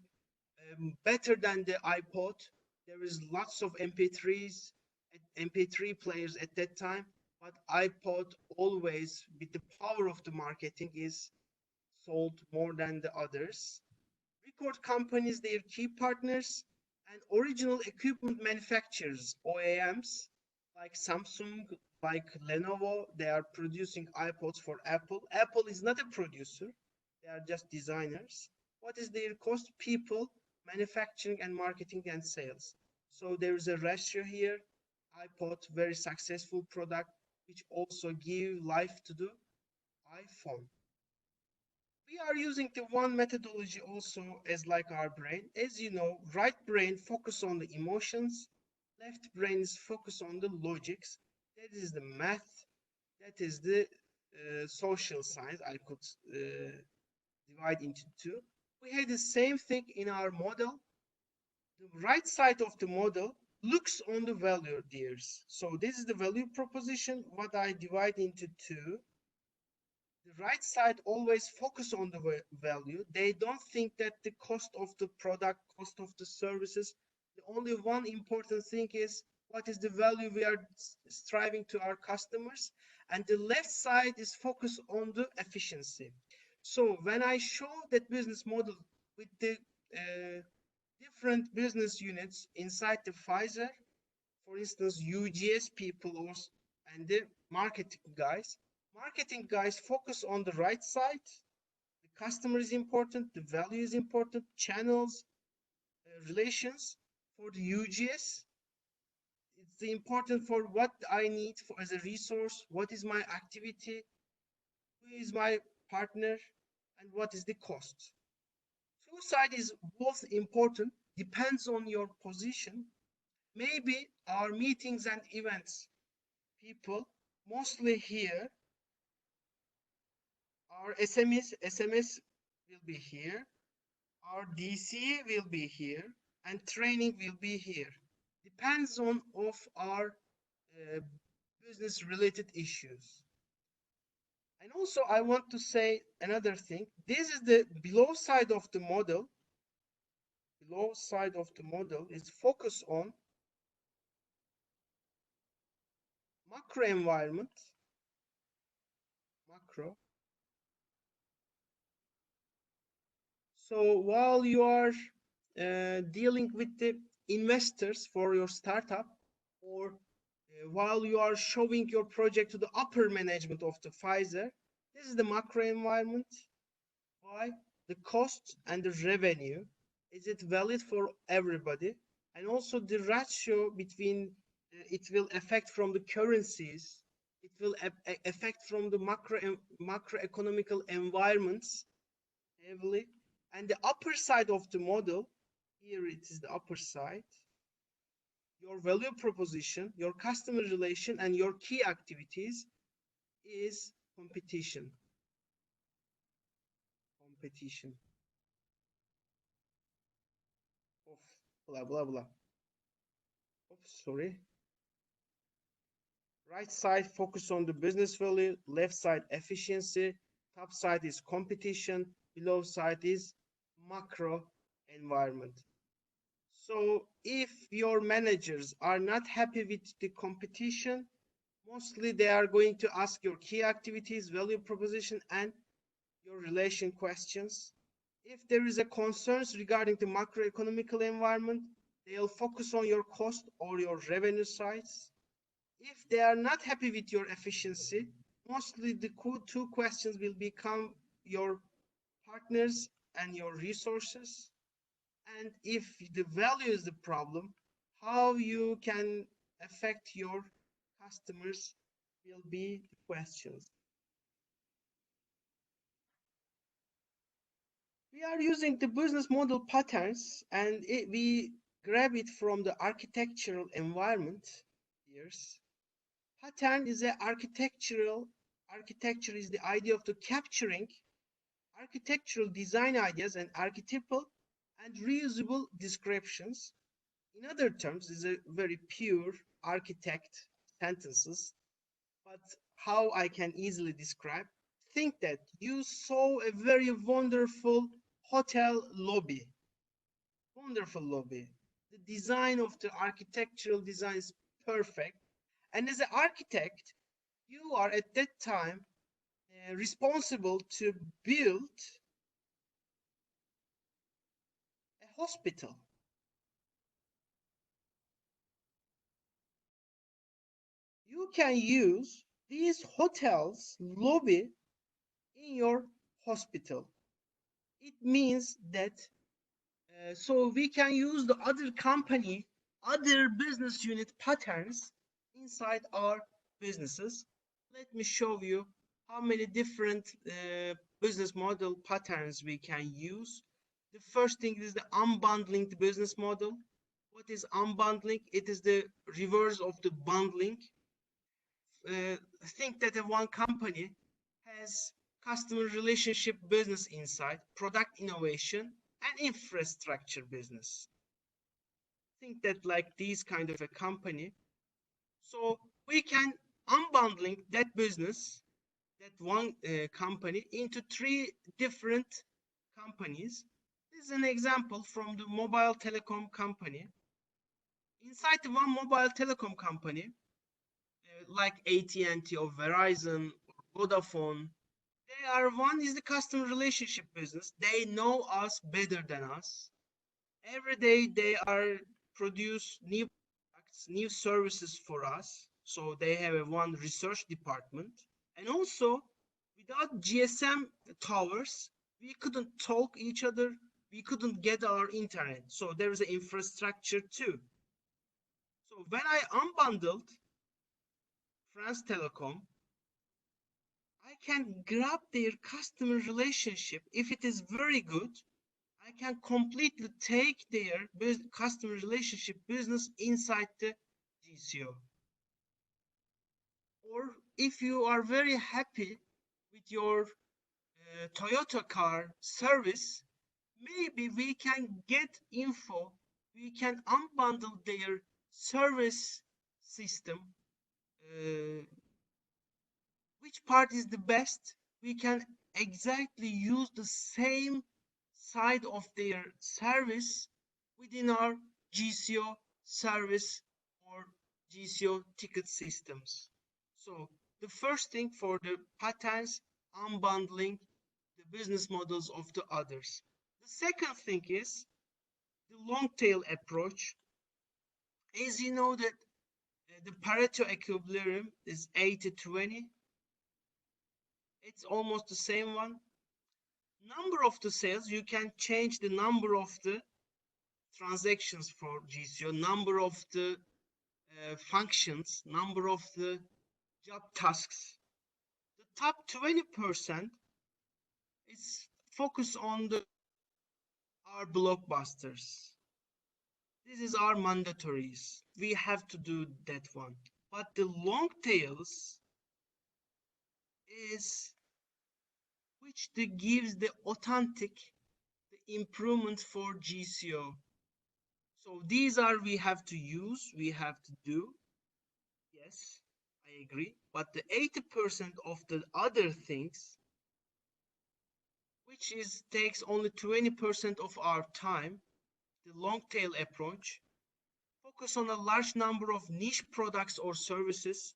better than the iPod, there is lots of MP3s, MP3 players at that time, but iPod always, with the power of the marketing, is sold more than the others. Record companies, their key partners, and original equipment manufacturers, OEMs, like Samsung, like Lenovo, they are producing iPods for Apple. Apple is not a producer, they are just designers. What is their cost? People, manufacturing and marketing and sales. So there is a ratio here. iPod, very successful product, which also give life to the iPhone. We are using the one methodology also as like our brain. As you know, right brain focus on the emotions, left brain is focus on the logics. That is the math, that is the social science. I could divide into two. We have the same thing in our model. The right side of the model looks on the value tiers. So this is the value proposition, what I divide into two. The right side always focus on the value. They don't think that the cost of the product, cost of the services, the only one important thing is what is the value we are striving to our customers. And the left side is focused on the efficiency. So when I show that business model with the different business units inside the Pfizer, for instance, UGS people and the marketing guys focus on the right side. The customer is important, the value is important, channels, relations. For the UGS, it's important for what I need for as a resource, what is my activity, who is my partner, and what is the cost. Two sides is both important, depends on your position. Maybe our meetings and events people, mostly here, our SMS will be here, our DC will be here, and training will be here. Depends on of our business related issues. And also I want to say another thing. This is the below side of the model. Below side of the model is focused on macro environment, macro. So while you are dealing with the investors for your startup, or while you are showing your project to the upper management of the Pfizer, this is the macro environment. Why? The cost and the revenue. Is it valid for everybody? And also the ratio between, it will affect from the currencies, it will affect from the macroeconomical environments heavily. And the upper side of the model, here it is the upper side, your value proposition, your customer relation, and your key activities is competition. Competition. Of blah, blah, blah. Oops, sorry. Right side, focus on the business value. Left side, efficiency. Top side is competition. Below side is macro environment. So if your managers are not happy with the competition, mostly they are going to ask your key activities, value proposition, and your relation questions. If there is a concerns regarding the macroeconomical environment, they'll focus on your cost or your revenue sides. If they are not happy with your efficiency, mostly the two questions will become your partners and your resources. And if the value is the problem, how you can affect your customers will be the questions. We are using the business model patterns, and we grab it from the architectural environment. Here's pattern is a architecture is the idea of the capturing architectural design ideas and archetypal and reusable descriptions. In other terms, is a very pure architect sentences, but how I can easily describe. Think that you saw a very wonderful hotel lobby. Wonderful lobby. The design of the architectural design is perfect. And as an architect, you are at that time responsible to build a hospital. You can use these hotels lobby in your hospital. It means that so we can use the other company, other business unit patterns inside our businesses. Let me show you how many different business model patterns we can use. The first thing is the unbundling the business model. What is unbundling? It is the reverse of the bundling. Think that one company has customer relationship business inside, product innovation, and infrastructure business. Think that like these kind of a company. So we can unbundling that business, that one company into 3 different companies. This is an example from the mobile telecom company. Inside the one mobile telecom company, like AT&T or Verizon or Vodafone, one is the customer relationship business. They know us better than us. Every day they produce new products, new services for us. So they have one research department. And also, without GSM towers, we couldn't talk each other. We couldn't get our internet. So there is an infrastructure too. So when I unbundled France Telecom, I can grab their customer relationship. If it is very good, I can completely take their customer relationship business inside the GCO. Or if you are very happy with your Toyota car service, maybe we can get info, we can unbundle their service system. Which part is the best? We can exactly use the same side of their service within our GCO service or GCO ticket systems. So the first thing for the patterns, unbundling the business models of the others. The second thing is the long tail approach. As you know that the Pareto equilibrium is 80-20. It's almost the same one. Number of the sales, you can change the number of the transactions for GCO, number of the functions, number of the job tasks. The top 20% is focused on our blockbusters. This is our mandatories. We have to do that one. But the long tails is which gives the authentic the improvement for GCO. So these are we have to use, we have to do. Yes, I agree. But the 80% of the other things, which takes only 20% of our time, the long tail approach, focus on a large number of niche products or services,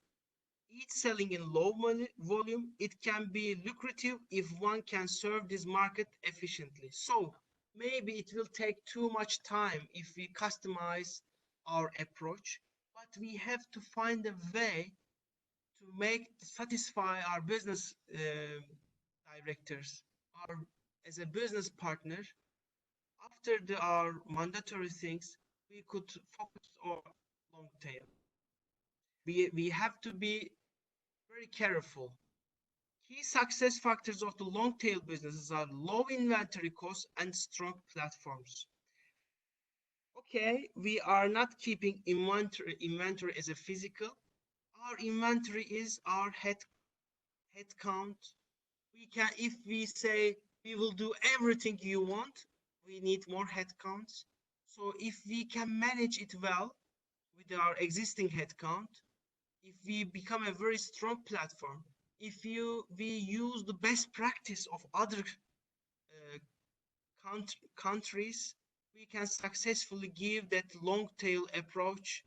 each selling in low volume. It can be lucrative if one can serve this market efficiently. So maybe it will take too much time if we customize our approach, but we have to find a way to satisfy our business directors, as a business partner. After our mandatory things, we could focus on long tail. We have to be very careful. Key success factors of the long tail businesses are low inventory costs and strong platforms. Okay, we are not keeping inventory as a physical. Our inventory is our head count. We can, if we say we will do everything you want, we need more head counts. So if we can manage it well with our existing head count, if we become a very strong platform, if we use the best practice of other countries, we can successfully give that long tail approach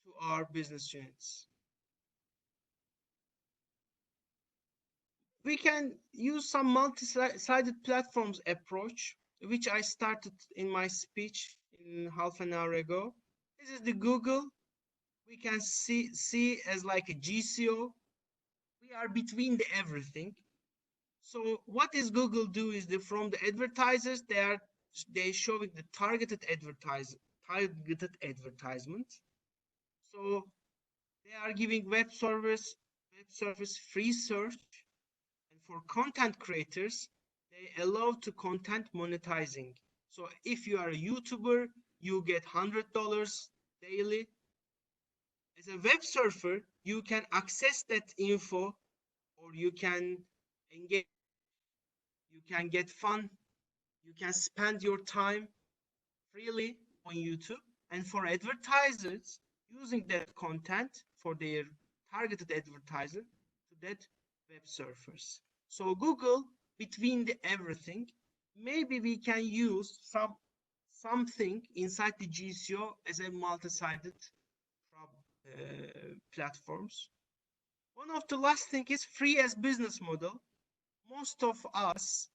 to our business units. We can use some multi-sided platforms approach, which I started in my speech in half an hour ago. This is the Google. We can see as like a GCO. We are between the everything. So what is Google do is from the advertisers, they showing the targeted advertisement. So they are giving web service free search, and for content creators, they allow to content monetizing. So if you are a YouTuber, you get $100 daily. As a web surfer, you can access that info, or you can engage, you can get fun, you can spend your time freely on YouTube. And for advertisers, using that content for their targeted advertiser to that web surfers. So Google, between the everything, maybe we can use something inside the GCO as a multi-sided platforms. One of the last thing is free as business model. Most of us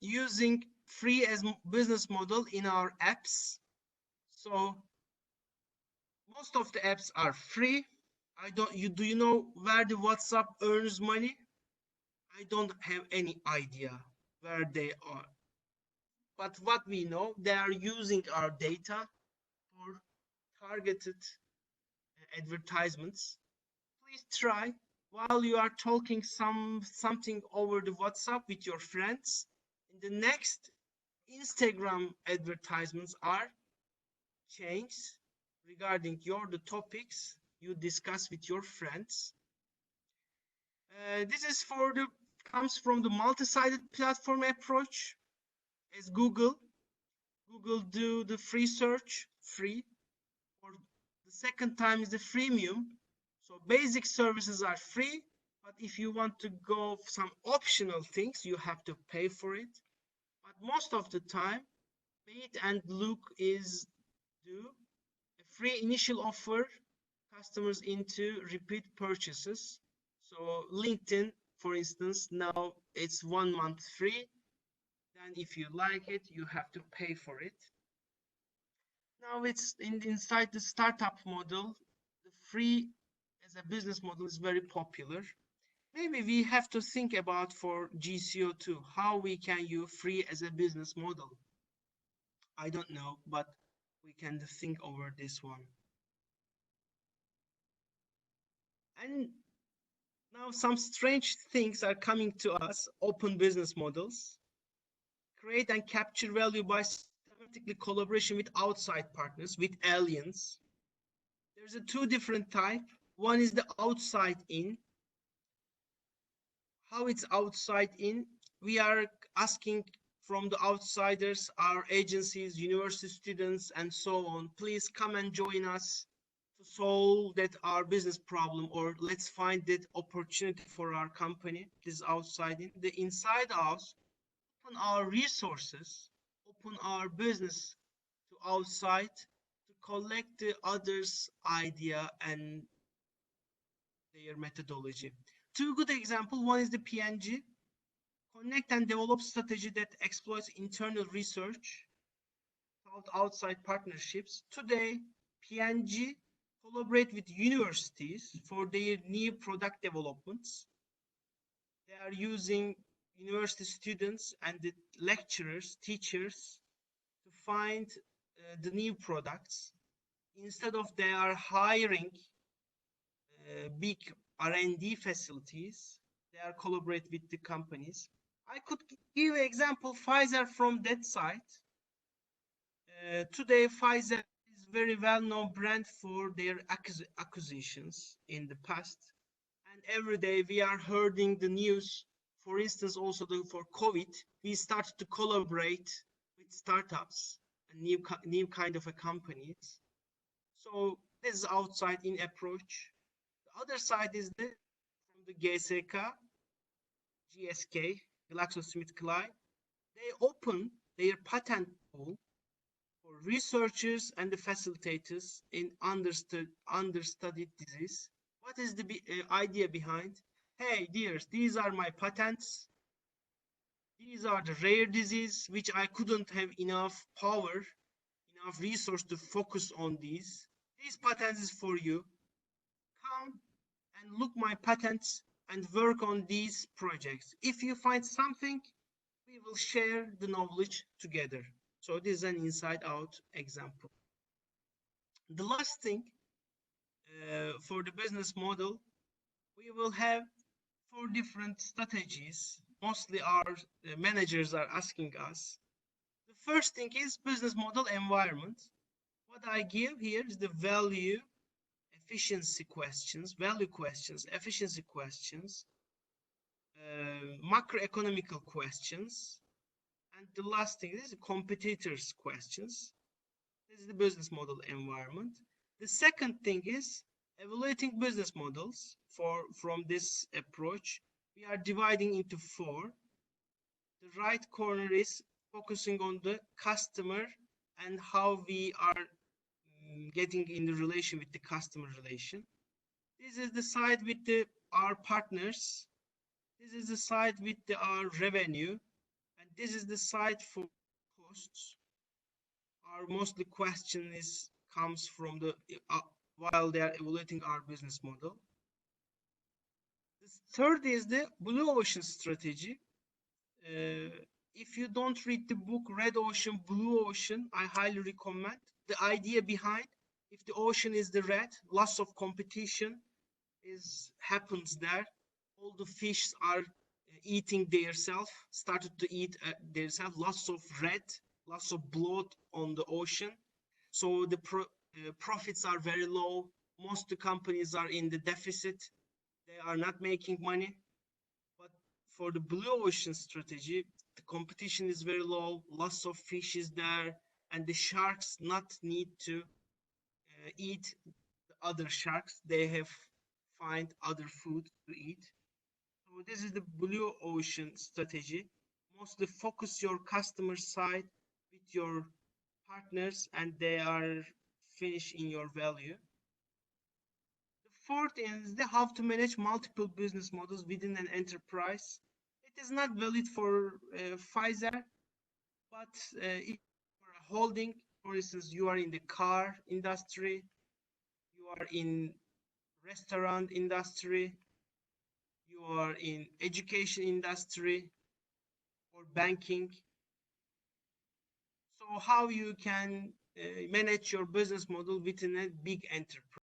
using free as business model in our apps. So most of the apps are free. Do you know where the WhatsApp earns money? I don't have any idea where they are. But what we know, they are using our data for targeted advertisements. Please try while you are talking something over the WhatsApp with your friends. In the next Instagram advertisements are changed regarding the topics you discuss with your friends. This is comes from the multi-sided platform approach. As Google do the free search, free, or the second time is the freemium. So basic services are free, but if you want to go some optional things, you have to pay for it. But most of the time, Wait and Look do a free initial offer customers into repeat purchases. So LinkedIn, for instance, now it's 1 month free. Then if you like it, you have to pay for it. Now it's inside the startup model, the free as a business model is very popular. Maybe we have to think about for GCO too, how we can use free as a business model. I don't know, but we can think over this one. And now some strange things are coming to us, open business models. Create and capture value by systematically collaboration with outside partners, with aliens. There's two different types. One is the outside in. How it's outside in? We are asking from the outsiders, our agencies, university students, and so on, please come and join us to solve that our business problem, or let's find that opportunity for our company. This is outside in. The inside out, open our resources, open our business to outside to collect the others' idea and their methodology. Two good examples. One is the PNG, connect and develop strategy that exploits internal research without outside partnerships. Today, PNG collaborate with universities for their new product developments. They are using university students and the lecturers, teachers to find the new products. Instead of they are hiring big R&D facilities, they They are collaborate with the companies. I could give an example, Pfizer from that side. Today, Pfizer is very well-known brand for their acquisitions in the past. And every day we are hearing the news. For instance, also for COVID, we started to collaborate with startups and new kind of companies. So this is outside in approach. The other side is from the GSK, GlaxoSmithKline. They open their patent pool for researchers and the facilitators in understudied disease. What is the idea behind? Hey, dears, these are my patents. These are the rare disease which I couldn't have enough power, enough resource to focus on these. These patents is for you. Come and look my patents and work on these projects. If you find something, we will share the knowledge together. So this is an inside-out example. The last thing for the business model, we will have 4 different strategies. Mostly our managers are asking us. The first thing is business model environment. What I give here is the value, efficiency questions, value questions, efficiency questions, macroeconomical questions, and the last thing is competitors questions. This is the business model environment. The second thing is evaluating business models from this approach. We are dividing into 4. The right corner is focusing on the customer and how we are getting in the relation with the customer relation. This is the side with our partners. This is the side with our revenue. And this is the side for costs. Our mostly question comes from the while they are evaluating our business model. The third is the blue ocean strategy. If you don't read the book Red Ocean, Blue Ocean, I highly recommend. The idea behind, if the ocean is the red, loss of competition happens there. All the fish are eating themselves, started to eat themselves, loss of red, loss of blood on the ocean. So the profits are very low. Most companies are in the deficit. They are not making money. But for the blue ocean strategy, the competition is very low, lots of fish is there, and the sharks not need to eat the other sharks. They have find other food to eat. So this is the blue ocean strategy. Mostly focus your customer side with your partners and they are finished in your value. The fourth is how to manage multiple business models within an enterprise. It is not valid for Pfizer, but if for a holding, for instance, you are in the car industry, you are in restaurant industry, you are in education industry or banking. So how you can manage your business model within a big enterprise.